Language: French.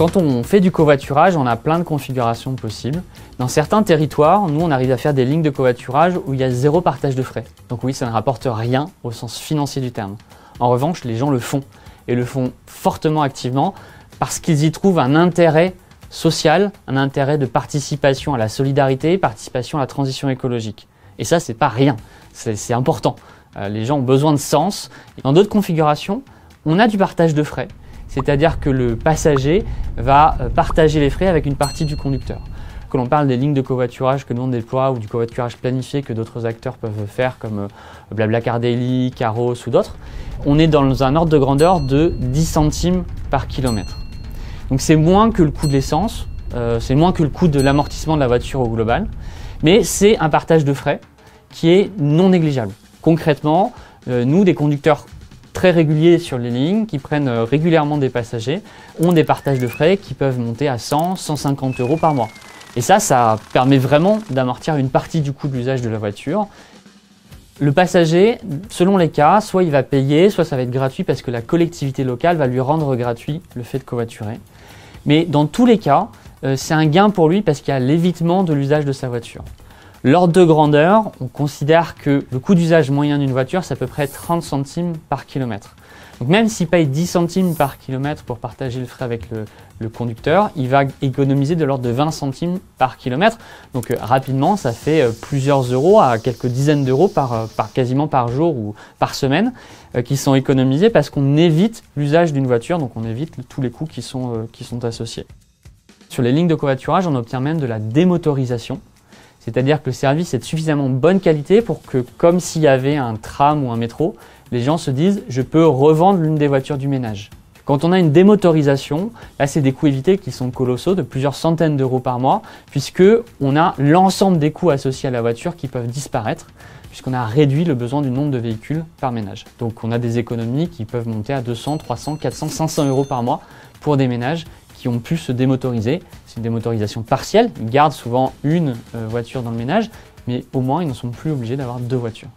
Quand on fait du covoiturage, on a plein de configurations possibles. Dans certains territoires, nous, on arrive à faire des lignes de covoiturage où il y a zéro partage de frais. Donc oui, ça ne rapporte rien au sens financier du terme. En revanche, les gens le font, et le font fortement activement parce qu'ils y trouvent un intérêt social, un intérêt de participation à la solidarité, participation à la transition écologique. Et ça, c'est pas rien, c'est important. Les gens ont besoin de sens. Dans d'autres configurations, on a du partage de frais, c'est-à-dire que le passager va partager les frais avec une partie du conducteur. Que l'on parle des lignes de covoiturage que nous on déploie ou du covoiturage planifié que d'autres acteurs peuvent faire comme Blablacar Daily, Caros ou d'autres, on est dans un ordre de grandeur de 10 centimes par kilomètre. Donc c'est moins que le coût de l'essence, c'est moins que le coût de l'amortissement de la voiture au global, mais c'est un partage de frais qui est non négligeable. Concrètement, nous, des conducteurs très réguliers sur les lignes, qui prennent régulièrement des passagers, ont des partages de frais qui peuvent monter à 100, 150 € par mois. Et ça permet vraiment d'amortir une partie du coût de l'usage de la voiture. Le passager, selon les cas, soit il va payer, soit ça va être gratuit parce que la collectivité locale va lui rendre gratuit le fait de covoiturer. Mais dans tous les cas, c'est un gain pour lui parce qu'il y a l'évitement de l'usage de sa voiture. L'ordre de grandeur, on considère que le coût d'usage moyen d'une voiture, c'est à peu près 30 centimes par kilomètre. Donc même s'il paye 10 centimes par kilomètre pour partager le frais avec le conducteur, il va économiser de l'ordre de 20 centimes par kilomètre. Donc rapidement, ça fait plusieurs euros à quelques dizaines d'euros quasiment par jour ou par semaine qui sont économisés parce qu'on évite l'usage d'une voiture, donc on évite tous les coûts qui sont associés. Sur les lignes de covoiturage, on obtient même de la démotorisation. C'est-à-dire que le service est de suffisamment bonne qualité pour que, comme s'il y avait un tram ou un métro, les gens se disent « je peux revendre l'une des voitures du ménage ». Quand on a une démotorisation, là c'est des coûts évités qui sont colossaux, de plusieurs centaines d'euros par mois, puisqu'on a l'ensemble des coûts associés à la voiture qui peuvent disparaître, puisqu'on a réduit le besoin du nombre de véhicules par ménage. Donc on a des économies qui peuvent monter à 200, 300, 400, 500 € par mois pour des ménages qui ont pu se démotoriser. C'est une démotorisation partielle, ils gardent souvent une voiture dans le ménage, mais au moins ils ne sont plus obligés d'avoir deux voitures.